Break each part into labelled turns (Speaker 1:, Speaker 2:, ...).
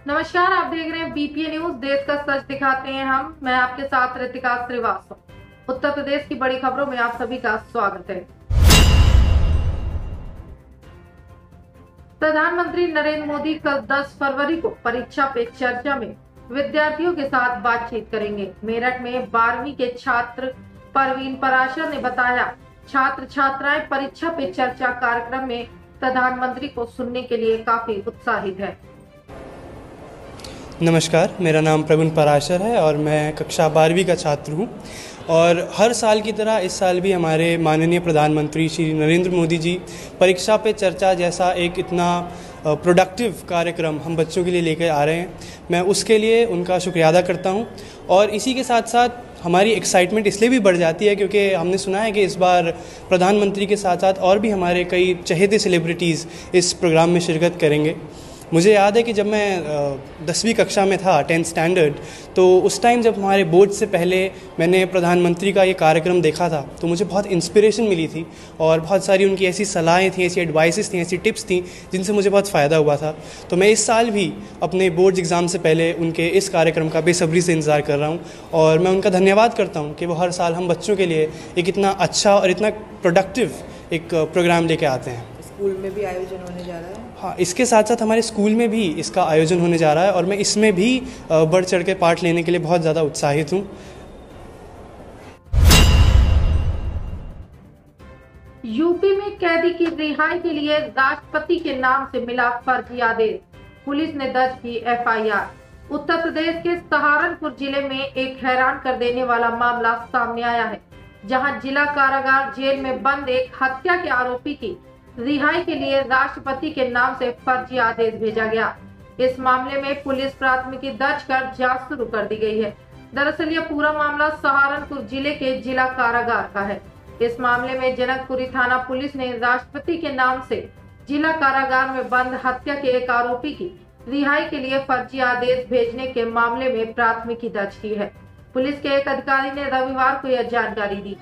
Speaker 1: नमस्कार, आप देख रहे हैं बीपीए न्यूज। देश का सच दिखाते हैं हम। मैं आपके साथ रितिका श्रीवास्तव। उत्तर प्रदेश की बड़ी खबरों में आप सभी का स्वागत है। प्रधानमंत्री नरेंद्र मोदी कल 10 फरवरी को परीक्षा पे चर्चा में विद्यार्थियों के साथ बातचीत करेंगे। मेरठ में 12वीं के छात्र परवीन पराशर ने बताया, छात्र छात्राएं परीक्षा पे चर्चा कार्यक्रम में प्रधानमंत्री को सुनने के लिए काफी उत्साहित है।
Speaker 2: नमस्कार, मेरा नाम प्रवीण पराशर है और मैं कक्षा 12वीं का छात्र हूँ। और हर साल की तरह इस साल भी हमारे माननीय प्रधानमंत्री श्री नरेंद्र मोदी जी परीक्षा पे चर्चा जैसा एक इतना प्रोडक्टिव कार्यक्रम हम बच्चों के लिए लेकर आ रहे हैं। मैं उसके लिए उनका शुक्रिया अदा करता हूँ। और इसी के साथ साथ हमारी एक्साइटमेंट इसलिए भी बढ़ जाती है क्योंकि हमने सुना है कि इस बार प्रधानमंत्री के साथ साथ और भी हमारे कई चहेते सेलिब्रिटीज़ इस प्रोग्राम में शिरकत करेंगे। मुझे याद है कि जब मैं 10वीं कक्षा में था, 10th स्टैंडर्ड, तो उस टाइम जब हमारे बोर्ड से पहले मैंने प्रधानमंत्री का ये कार्यक्रम देखा था तो मुझे बहुत इंस्पिरेशन मिली थी और बहुत सारी उनकी ऐसी सलाहें थी, ऐसी एडवाइसेस थी, ऐसी टिप्स थी जिनसे मुझे बहुत फ़ायदा हुआ था। तो मैं इस साल भी अपने बोर्ड एग्ज़ाम से पहले उनके इस कार्यक्रम का बेसब्री से इंतज़ार कर रहा हूँ और मैं उनका धन्यवाद करता हूँ कि वो हर साल हम बच्चों के लिए एक इतना अच्छा और इतना प्रोडक्टिव एक प्रोग्राम लेके आते हैं।
Speaker 3: स्कूल में भी आयोजन होने जा रहा है।
Speaker 2: हाँ, इसके साथ साथ हमारे स्कूल में भी इसका आयोजन होने जा रहा है और मैं इसमें भी बढ़ चढ़ के पार्ट लेने के लिए बहुत ज़्यादा उत्साहित हूँ।
Speaker 1: यूपी में कैदी की रिहाई के लिए राष्ट्रपति के नाम से मिला फर्जी आदेश, पुलिस ने दर्ज की एफआईआर। उत्तर प्रदेश के सहारनपुर जिले में एक हैरान कर देने वाला मामला सामने आया है, जहां जिला कारागार जेल में बंद एक हत्या के आरोपी की रिहाई के लिए राष्ट्रपति के नाम से फर्जी आदेश भेजा गया। इस मामले में पुलिस प्राथमिकी दर्ज कर जांच शुरू कर दी गई है। दरअसल यह पूरा मामला सहारनपुर जिले के जिला कारागार का है। इस मामले में जनकपुरी थाना पुलिस ने राष्ट्रपति के नाम से जिला कारागार में बंद हत्या के एक आरोपी की रिहाई के लिए फर्जी आदेश भेजने के मामले में प्राथमिकी दर्ज की है। पुलिस के एक अधिकारी ने रविवार को यह जानकारी दी।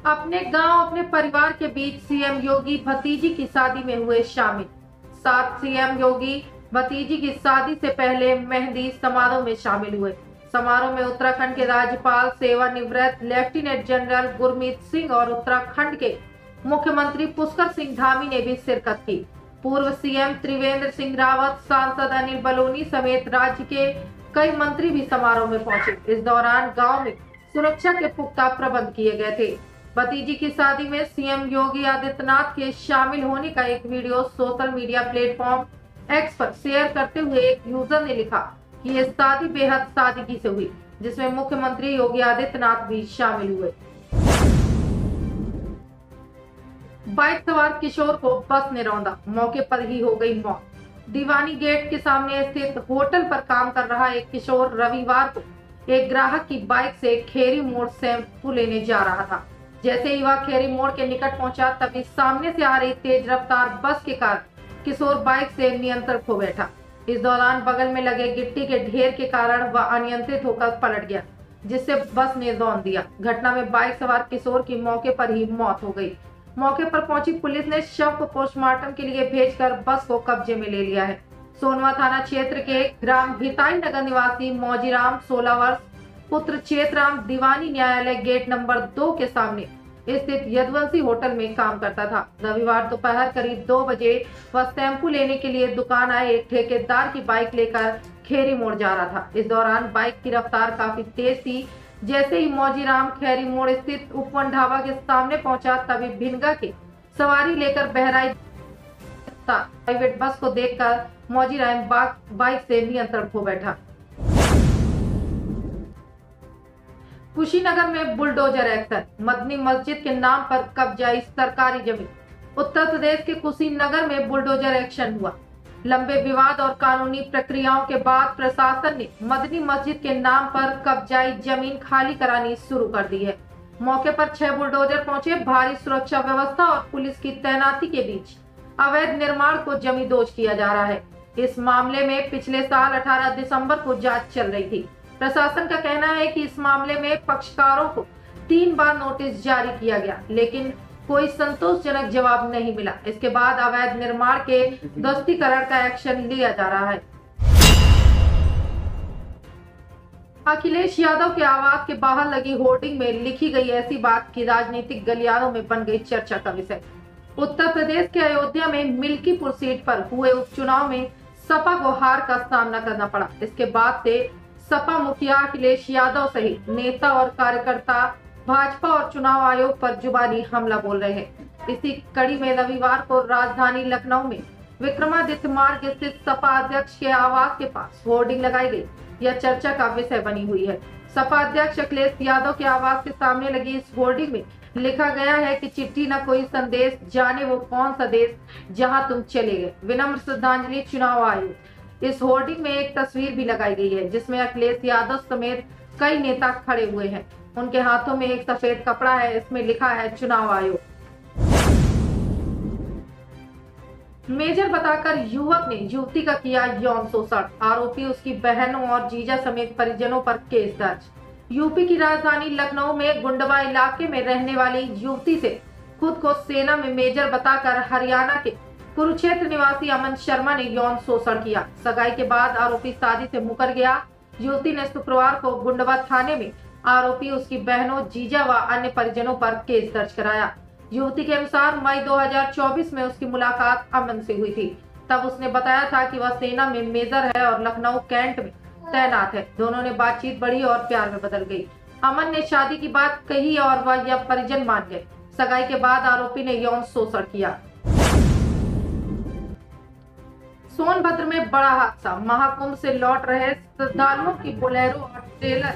Speaker 1: अपने गांव अपने परिवार के बीच सीएम योगी भतीजी की शादी में हुए शामिल। 7 सीएम योगी भतीजी की शादी से पहले मेहंदी समारोह में शामिल हुए। समारोह में उत्तराखंड के राज्यपाल सेवानिवृत्त लेफ्टिनेंट जनरल गुरमीत सिंह और उत्तराखंड के मुख्यमंत्री पुष्कर सिंह धामी ने भी शिरकत की। पूर्व सीएम त्रिवेंद्र सिंह रावत, सांसद अनिल बलूनी समेत राज्य के कई मंत्री भी समारोह में पहुंचे। इस दौरान गाँव में सुरक्षा के पुख्ता प्रबंध किए गए थे। भतीजी की शादी में सीएम योगी आदित्यनाथ के शामिल होने का एक video social media platform x पर शेयर करते हुए एक यूजर ने लिखा कि यह शादी बेहद सादगी से हुई, जिसमें मुख्यमंत्री योगी आदित्यनाथ भी शामिल हुए। बाइक सवार किशोर को बस ने रौंदा, मौके पर ही हो गई मौत। दीवानी गेट के सामने स्थित होटल पर काम कर रहा एक किशोर रविवार को एक ग्राहक की बाइक से खेरी मोड़ शैम्पू लेने जा रहा था। जैसे ही वह खेरी मोड़ के निकट पहुंचा, तभी सामने से आ रही तेज रफ्तार बस के कारण किशोर बाइक से नियंत्रण खो बैठा। इस दौरान बगल में लगे गिट्टी के ढेर के कारण वह अनियंत्रित होकर पलट गया, जिससे बस ने रौंद दिया। घटना में बाइक सवार किशोर की मौके पर ही मौत हो गई। मौके पर पहुंची पुलिस ने शव को पोस्टमार्टम के लिए भेजकर बस को कब्जे में ले लिया है। सोनवा थाना क्षेत्र के ग्राम हिताई नगर निवासी मौजीराम 16 वर्ष पुत्र चेतराम दीवानी न्यायालय गेट नंबर 2 के सामने स्थित यदुवंशी होटल में काम करता था। रविवार दोपहर करीब 2 बजे वह शैम्पू लेने के लिए दुकान आए एक ठेकेदार की बाइक लेकर खेरी मोड़ जा रहा था। इस दौरान बाइक की रफ्तार काफी तेज थी। जैसे ही मौजीराम खेरी मोड़ स्थित उपवन ढाबा के सामने पहुंचा, तभी भिनगा के सवारी लेकर बहराइच प्राइवेट बस को देखकर मौजीराम बाइक से नियंत्रण खो बैठा। कुशीनगर में बुलडोजर एक्शन, मदनी मस्जिद के नाम पर कब्जाई सरकारी जमीन। उत्तर प्रदेश के कुशीनगर में बुलडोजर एक्शन हुआ। लंबे विवाद और कानूनी प्रक्रियाओं के बाद प्रशासन ने मदनी मस्जिद के नाम पर कब्जाई जमीन खाली करानी शुरू कर दी है। मौके पर 6 बुलडोजर पहुंचे। भारी सुरक्षा व्यवस्था और पुलिस की तैनाती के बीच अवैध निर्माण को जमींदोज किया जा रहा है। इस मामले में पिछले साल 18 दिसंबर को जांच चल रही थी। प्रशासन का कहना है कि इस मामले में पक्षकारों को 3 बार नोटिस जारी किया गया, लेकिन कोई संतोषजनक जवाब नहीं मिला। इसके बाद अवैध निर्माण के ध्वस्तीकरण का एक्शन लिया जा रहा है। अखिलेश यादव के आवास के बाहर लगी होर्डिंग में लिखी गई ऐसी बात की राजनीतिक गलियारों में बन गई चर्चा का विषय। उत्तर प्रदेश के अयोध्या में मिल्कीपुर सीट पर हुए उपचुनाव में सपा को हार का सामना करना पड़ा। इसके बाद से सपा मुखिया अखिलेश यादव सहित नेता और कार्यकर्ता भाजपा और चुनाव आयोग पर जुबानी हमला बोल रहे हैं। इसी कड़ी में रविवार को राजधानी लखनऊ में विक्रमादित्य मार्ग स्थित सपा अध्यक्ष के आवास के पास होर्डिंग लगाई गई। यह चर्चा का विषय बनी हुई है। सपा अध्यक्ष अखिलेश यादव के आवास के सामने लगी इस होर्डिंग में लिखा गया है कि चिट्ठी न कोई संदेश, जाने वो कौन सा देश जहां तुम चले गए, विनम्र श्रद्धांजलि चुनाव आयोग। इस होर्डिंग में एक तस्वीर भी लगाई गई है जिसमें अखिलेश यादव समेत कई नेता खड़े हुए हैं। उनके हाथों में एक सफेद कपड़ा है, इसमें लिखा है चुनाव आयोग। मेजर बताकर युवक ने युवती का किया यौन शोषण, आरोपी उसकी बहनों और जीजा समेत परिजनों पर केस दर्ज। यूपी की राजधानी लखनऊ में गुंडवा इलाके में रहने वाली युवती से खुद को सेना में मेजर बताकर हरियाणा के कुरुक्षेत्र निवासी अमन शर्मा ने यौन शोषण किया। सगाई के बाद आरोपी शादी से मुकर गया। युवती ने शुक्रवार को गुंडवा थाने में आरोपी, उसकी बहनों, जीजा व अन्य परिजनों पर केस दर्ज कराया। युवती के अनुसार मई 2024 में उसकी मुलाकात अमन से हुई थी। तब उसने बताया था कि वह सेना में मेजर है और लखनऊ कैंट में तैनात है। दोनों ने बातचीत बढ़ी और प्यार में बदल गई। अमन ने शादी की बात कही और वह यह परिजन मान गए। सगाई के बाद आरोपी ने यौन शोषण किया। सोनभद्र में बड़ा हादसा, महाकुंभ से लौट रहे श्रद्धालुओं की बोलेरो और ट्रेलर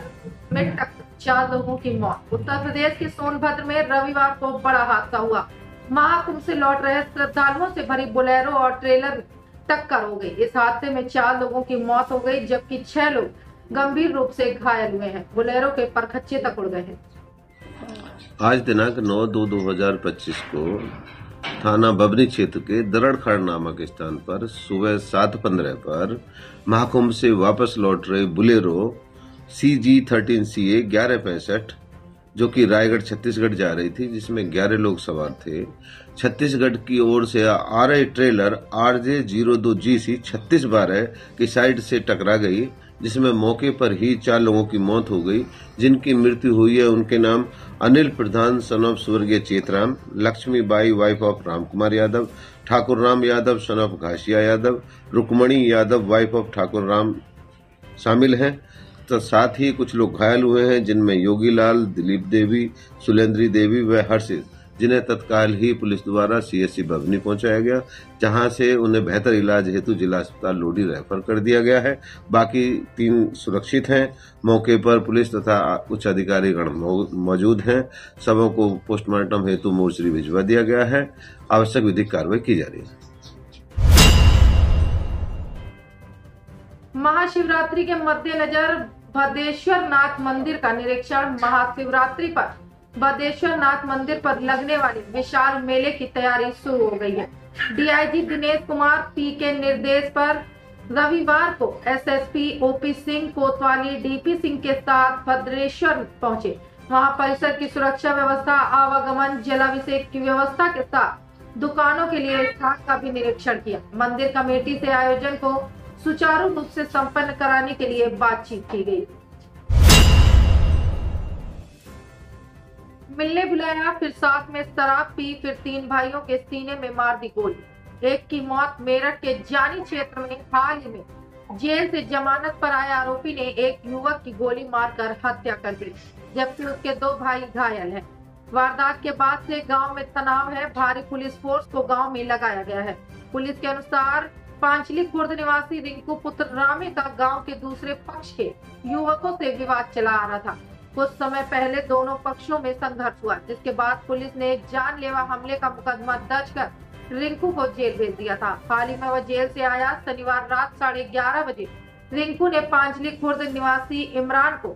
Speaker 1: में टक्कर, 4 लोगों की मौत। उत्तर प्रदेश के सोनभद्र में रविवार को बड़ा हादसा हुआ। महाकुंभ से लौट रहे श्रद्धालुओं से भरी बोलेरो और ट्रेलर में टक्कर हो गई। इस हादसे में 4 लोगों की मौत हो गई जबकि 6 लोग गंभीर रूप से घायल हुए हैं। बोलेरो के परखच्चे तक उड़ गए हैं।
Speaker 4: आज दिनांक 9/2/2025 को थाना बबनी क्षेत्र के दरड़खड़ नामक स्थान पर सुबह 7:15 पर महाकुंभ से वापस लौट रहे बोलेरो CG13CA 1165 जो कि रायगढ़ छत्तीसगढ़ जा रही थी, जिसमें 11 लोग सवार थे, छत्तीसगढ़ की ओर से आ रहे ट्रेलर RJ02GC 3612 की साइड से टकरा गई, जिसमें मौके पर ही 4 लोगों की मौत हो गई। जिनकी मृत्यु हुई है उनके नाम अनिल प्रधान सन ऑफ स्वर्गीय Chetram, Lakshmi Bai wife of Ram Kumar Yadav, Thakur Ram Yadav son of Ghasiya Yadav, Rukmani Yadav wife of Thakur Ram शामिल हैं। तो साथ ही कुछ लोग घायल हुए हैं जिनमें योगीलाल, दिलीप देवी, सुलेंद्री देवी व हर्षित, जिन्हें तत्काल ही पुलिस द्वारा CSC बभनी पहुंचाया गया, जहां से उन्हें बेहतर इलाज हेतु जिला अस्पताल लोधी रेफर कर दिया गया है। बाकी 3 सुरक्षित हैं। मौके पर पुलिस तथा उच्च अधिकारीगण मौजूद हैं। सबों को पोस्टमार्टम हेतु मोर्चरी भिजवा दिया गया है। आवश्यक विधिक कार्रवाई की जा रही है।
Speaker 1: महाशिवरात्रि के मद्देनजर भदेश्वर नाथ मंदिर का निरीक्षण। महाशिवरात्रि पर भदेश्वर नाथ मंदिर पर लगने वाले विशाल मेले की तैयारी शुरू हो गई है। DIG दिनेश कुमार P के निर्देश पर रविवार को SSP OP सिंह कोतवाली DP सिंह के साथ भद्रेश्वर पहुंचे। वहां परिसर की सुरक्षा व्यवस्था, आवागमन, जलाभिषेक की व्यवस्था के साथ दुकानों के लिए स्थान का भी निरीक्षण किया। मंदिर कमेटी से आयोजन को सुचारू रूप से संपन्न कराने के लिए बातचीत की गई। मिलने बुलाया, फिर साथ में शराब पी, फिर 3 भाइयों के सीने में मार दी गोली। एक की मौत मेरठ के जानी क्षेत्र में। हाल ही में जेल से जमानत पर आए आरोपी ने एक युवक की गोली मारकर हत्या कर दी, जबकि उसके 2 भाई घायल हैं। वारदात के बाद से गांव में तनाव है। भारी पुलिस फोर्स को गांव में लगाया गया है। पुलिस के अनुसार पांचली खुर्द निवासी रिंकू पुत्र रामे का गांव के दूसरे पक्ष के युवकों से विवाद चला आ रहा था। कुछ समय पहले दोनों पक्षों में संघर्ष हुआ, जिसके बाद पुलिस ने जानलेवा हमले का मुकदमा दर्ज कर रिंकू को जेल भेज दिया था। हाल ही में वह जेल से आया। शनिवार रात 11:30 बजे रिंकू ने पांचली खुर्द निवासी इमरान को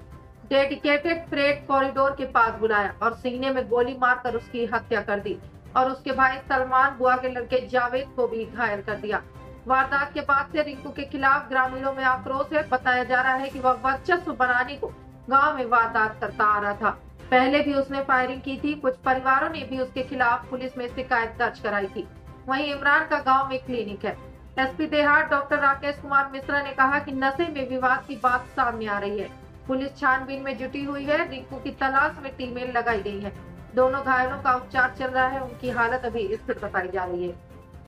Speaker 1: डेडिकेटेड फ्रेट कॉरिडोर के पास बुलाया और सीने में गोली मारकर उसकी हत्या कर दी और उसके भाई सलमान बुआ के लड़के जावेद को भी घायल कर दिया। वारदात के बाद से रिंकू के खिलाफ ग्रामीणों में आक्रोश है। बताया जा रहा है कि वह वर्चस्व बनाने को गांव में वारदात करता आ रहा था। पहले भी उसने फायरिंग की थी। कुछ परिवारों ने भी उसके खिलाफ पुलिस में शिकायत दर्ज कराई थी। वहीं इमरान का गांव में क्लिनिक है। एसपी देहात डॉक्टर राकेश कुमार मिश्रा ने कहा कि नशे में विवाद की बात सामने आ रही है। पुलिस छानबीन में जुटी हुई है। रिंकू की तलाश में टीमें लगाई गई है। दोनों घायलों का उपचार चल रहा है। उनकी हालत अभी स्थिर बताई जा रही है।